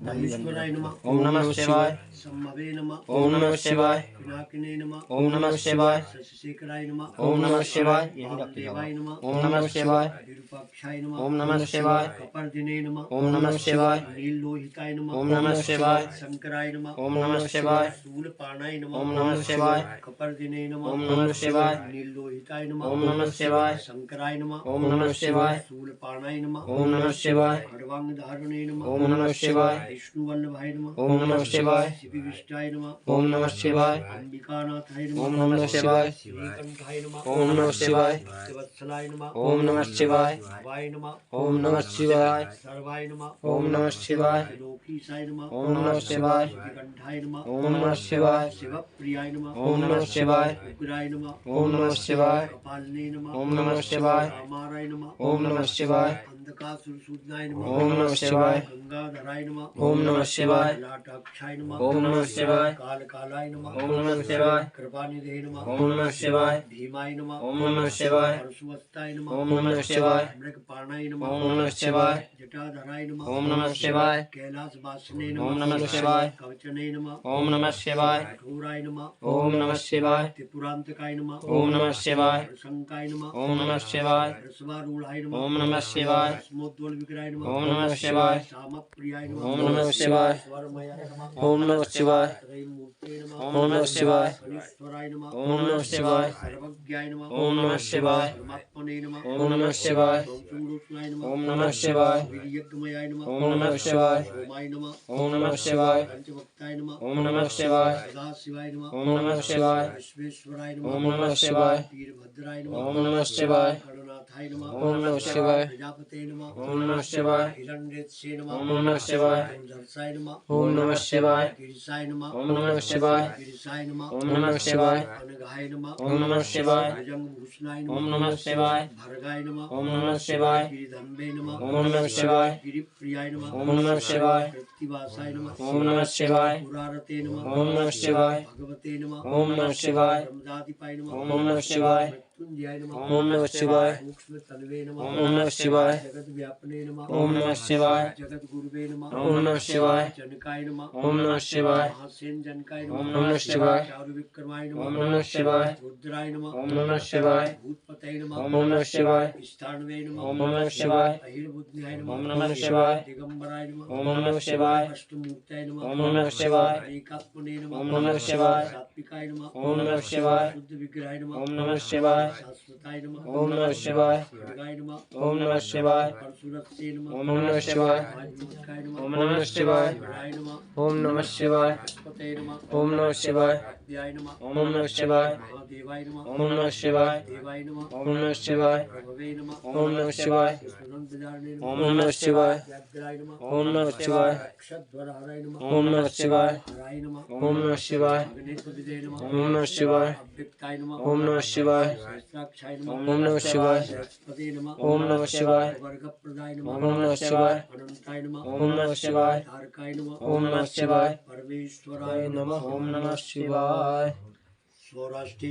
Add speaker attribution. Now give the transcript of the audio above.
Speaker 1: धनेश्वराय नमः।
Speaker 2: ओम नमः शिवाय।
Speaker 1: संभवे नमः।
Speaker 2: ओम नमः शिवाय।
Speaker 1: पिनाकिने नमः।
Speaker 2: ओम नमः शिवाय।
Speaker 1: शशिशेखराय नमः।
Speaker 2: ओम नमः शिवाय।
Speaker 1: वामदेवाय नमः।
Speaker 2: ओम नमः शिवाय।
Speaker 1: विरूपाक्षाय नमः।
Speaker 2: ओम नमः शिवाय।
Speaker 1: कपर्दिने नमः।
Speaker 2: ओम नमः शिवाय।
Speaker 1: नीललोहिताय नमः।
Speaker 2: ओम नमः शिवाय।
Speaker 1: शंकराय नमः।
Speaker 2: ओम नमः शिवाय।
Speaker 1: शूलपाणाय नमः।
Speaker 2: ओम नमः शिवाय।
Speaker 1: कपर्दिने नमः।
Speaker 2: ओम नमः शिवाय।
Speaker 1: नीललोहिताय नमः।
Speaker 2: ओम नमः शिवाय।
Speaker 1: शंकराय नमः।
Speaker 2: ओम नमः शिवाय।
Speaker 1: शूलपाणाय नमः।
Speaker 2: ओम नमः शिवाय।
Speaker 1: खड्वांगधारणे नमः।
Speaker 2: ओम नमः शिवाय।
Speaker 1: विष्णुवल्लभाय नमः।
Speaker 2: ओम नमः शिवाय।
Speaker 1: शिवविष्टाय नमः।
Speaker 2: ओम नमः शिवाय।
Speaker 1: अंबिकानाथाय नमः।
Speaker 2: ओम नमः शिवाय।
Speaker 1: श्रीकंठाय नमः।
Speaker 2: ओम नमः शिवाय।
Speaker 1: वत्सलाय नमः।
Speaker 2: ओम नमः शिवाय।
Speaker 1: वाय नमः।
Speaker 2: ओम नमः शिवाय।
Speaker 1: सर्वाय नमः।
Speaker 2: ओम नमः शिवाय।
Speaker 1: लोकीसाय नमः।
Speaker 2: ओम नमः शिवाय।
Speaker 1: कंठाय नमः।
Speaker 2: ओम नमः शिवाय।
Speaker 1: शिवप्रियाय नमः।
Speaker 2: ओम नमः शिवाय।
Speaker 1: उग्राय नमः।
Speaker 2: ओम नमः शिवाय।
Speaker 1: कपालिने नमः।
Speaker 2: ओम नमः शिवाय।
Speaker 1: कामाराय नमः।
Speaker 2: ओम नमः शिवाय।
Speaker 1: अंधकासुरसूदनाय नमः।
Speaker 2: ओम नमः शिवाय।
Speaker 1: गंगाधराय नमः।
Speaker 2: ओम नमः शिवाय।
Speaker 1: लाटाक्षाय नमः।
Speaker 2: ओम नमः शिवाय।
Speaker 1: कालकालाय नमः।
Speaker 2: ओम नमः शिवाय।
Speaker 1: कृपानिधे नमः।
Speaker 2: ओम नमः शिवाय।
Speaker 1: भीमाय नमः।
Speaker 2: ओम नमः शिवाय।
Speaker 1: परशुवत्ताय नमः।
Speaker 2: ओम नमः शिवाय।
Speaker 1: मृगपाणाय नमः।
Speaker 2: ओम नमः शिवाय।
Speaker 1: जटाधराय नमः।
Speaker 2: ओम नमः शिवाय।
Speaker 1: कैलासवासिने नमः।
Speaker 2: ओम नमः शिवाय।
Speaker 1: कवचने नमः।
Speaker 2: ओम नमः शिवाय।
Speaker 1: कठोराय नमः।
Speaker 2: ओम नमः शिवाय।
Speaker 1: त्रिपुरांतकाय नमः।
Speaker 2: ओम नमः शिवाय।
Speaker 1: शंकाय नमः।
Speaker 2: ओम नमः शिवाय।
Speaker 1: रसवारूढ़ाय नमः।
Speaker 2: ओम नमः शिवाय।
Speaker 1: स्मोद्वल विग्रहाय नमः।
Speaker 2: ओम नमः शिवाय।
Speaker 1: सामप्रियाय नमः।
Speaker 2: ओम नमः शिवाय।
Speaker 1: स्वरमयाय नमः।
Speaker 2: ओम नमः शिवाय।
Speaker 1: त्रयमूर्ते नमः।
Speaker 2: ओम नमः शिवाय।
Speaker 1: अनीश्वराय नमः।
Speaker 2: ओम नमः शिवाय।
Speaker 1: सर्वज्ञाय नमः।
Speaker 2: ओम नमः शिवाय।
Speaker 1: परमात्मने नमः।
Speaker 2: ओम नमः शिवाय।
Speaker 1: सोमसूरोत्नाय नमः।
Speaker 2: ओम नमः शिवाय।
Speaker 1: वीर्यज्ञमयाय नमः।
Speaker 2: ओम नमः शिवाय।
Speaker 1: सोमाय नमः।
Speaker 2: ओम नमः शिवाय।
Speaker 1: पंचभक्ताय नमः।
Speaker 2: ओम नमः शिवाय।
Speaker 1: सदाशिवाय नमः।
Speaker 2: ओम नमः शिवाय।
Speaker 1: विश्वेश्वराय नमः।
Speaker 2: ओम नमः शिवाय।
Speaker 1: वीरभद्राय नमः।
Speaker 2: ओम नमः शिवाय।
Speaker 1: गणनाथाय नमः।
Speaker 2: ओम नमः शिवाय।
Speaker 1: प्रजापते नमः।
Speaker 2: ओम नमः शिवाय।
Speaker 1: हिरण्येत्से नमः।
Speaker 2: ओम नमः शिवाय।
Speaker 1: दर्शाय नमः।
Speaker 2: ओम नमः शिवाय।
Speaker 1: गिरिशाय नमः।
Speaker 2: ओम नमः शिवाय।
Speaker 1: गिरिशाय नमः।
Speaker 2: ओम नमः शिवाय।
Speaker 1: अनघाय नमः।
Speaker 2: ओम नमः शिवाय।
Speaker 1: भुजंगभूषणाय
Speaker 2: ओम
Speaker 1: नमः।
Speaker 2: नमः शिवाय।
Speaker 1: भर्गाय नमः।
Speaker 2: ओम नमः शिवाय।
Speaker 1: गिरिधम्बे नमः।
Speaker 2: ओम नमः शिवाय।
Speaker 1: गिरिप्रियाय नमः।
Speaker 2: ओम नमः शिवाय।
Speaker 1: कृत्तिवासाय नमः।
Speaker 2: ओम नमः शिवाय।
Speaker 1: पुरारते नमः।
Speaker 2: ओम नमः शिवाय।
Speaker 1: भगवते नमः।
Speaker 2: ओम नमः शिवाय।
Speaker 1: ब्रह्मजातिपाय नमः।
Speaker 2: ओम नमः शिवाय।
Speaker 1: मृत्युंजयाय नमः।
Speaker 2: ओम नमः शिवाय।
Speaker 1: सूक्ष्म तन्वे नमः।
Speaker 2: ओम नमः शिवाय।
Speaker 1: जगत व्यापने नमः।
Speaker 2: ओम नमः शिवाय।
Speaker 1: जगत गुरुवे नमः।
Speaker 2: ओम नमः शिवाय।
Speaker 1: जनकाय नमः।
Speaker 2: ओम नमः शिवाय।
Speaker 1: महासेन जनकाय
Speaker 2: ओम
Speaker 1: नमः।
Speaker 2: नमः शिवाय।
Speaker 1: चारु विक्रमाय नमः।
Speaker 2: ओम नमः शिवाय।
Speaker 1: रुद्राय नमः।
Speaker 2: ओम नमः शिवाय।
Speaker 1: भूतपतये नमः।
Speaker 2: ओम नमः शिवाय।
Speaker 1: स्थानवे नमः।
Speaker 2: ओम नमः शिवाय।
Speaker 1: अहिर्बुद्ध्याय नमः।
Speaker 2: ओम नमः शिवाय।
Speaker 1: दिगंबराय नमः।
Speaker 2: ओम नमः शिवाय।
Speaker 1: अष्टमूर्तये नमः।
Speaker 2: ओम नमः शिवाय।
Speaker 1: एकात्मने नमः।
Speaker 2: ओम नमः शिवाय।
Speaker 1: सात्विकाय नमः।
Speaker 2: ओम नमः शिवाय।
Speaker 1: शुद्ध विग्रहाय नमः।
Speaker 2: ओम नमः शिवाय।
Speaker 1: शाश्वताय नमः।
Speaker 2: ओम नमः शिवाय।
Speaker 1: खड्गाय नमः।
Speaker 2: ओम नमः शिवाय।
Speaker 1: परशुरत्से नमः।
Speaker 2: ओम नमः शिवाय।
Speaker 1: वाजमूर्खाय नमः।
Speaker 2: ओम नमः शिवाय।
Speaker 1: शिवाय नमः।
Speaker 2: ओम नमः शिवाय।
Speaker 1: पतये नमः।
Speaker 2: ओम नमः शिवाय।
Speaker 1: अव्याय नमः।
Speaker 2: ओम नमः शिवाय।
Speaker 1: महादेवाय नमः।
Speaker 2: ओम नमः शिवाय।
Speaker 1: देवाय नमः।
Speaker 2: ओम नमः शिवाय।
Speaker 1: प्रभवे नमः।
Speaker 2: ओम नमः शिवाय।
Speaker 1: सुनंदजारणे नमः।
Speaker 2: ओम नमः शिवाय।
Speaker 1: व्याघ्राय नमः।
Speaker 2: ओम नमः शिवाय।
Speaker 1: क्षध्वरहराय नमः।
Speaker 2: ओम नमः शिवाय।
Speaker 1: हराय नमः।
Speaker 2: ओम नमः शिवाय।
Speaker 1: अग्नित्वविदे नमः।
Speaker 2: ओम नमः शिवाय।
Speaker 1: अव्यक्ताय नमः।
Speaker 2: ओम नमः शिवाय।
Speaker 1: सहस्राक्षाय नमः।
Speaker 2: ओम नमः शिवाय।
Speaker 1: बृहस्पते नमः।
Speaker 2: ओम नमः शिवाय।
Speaker 1: वर्गप्रदाय नमः।
Speaker 2: ओम नमः शिवाय।
Speaker 1: अनंताय नमः।
Speaker 2: ओम नमः शिवाय।
Speaker 1: तारकाय नमः।
Speaker 2: ओम नमः शिवाय।
Speaker 1: परमेश्वराय
Speaker 2: नमः। ओम नमः शिवाय।
Speaker 1: सौराष्ट्र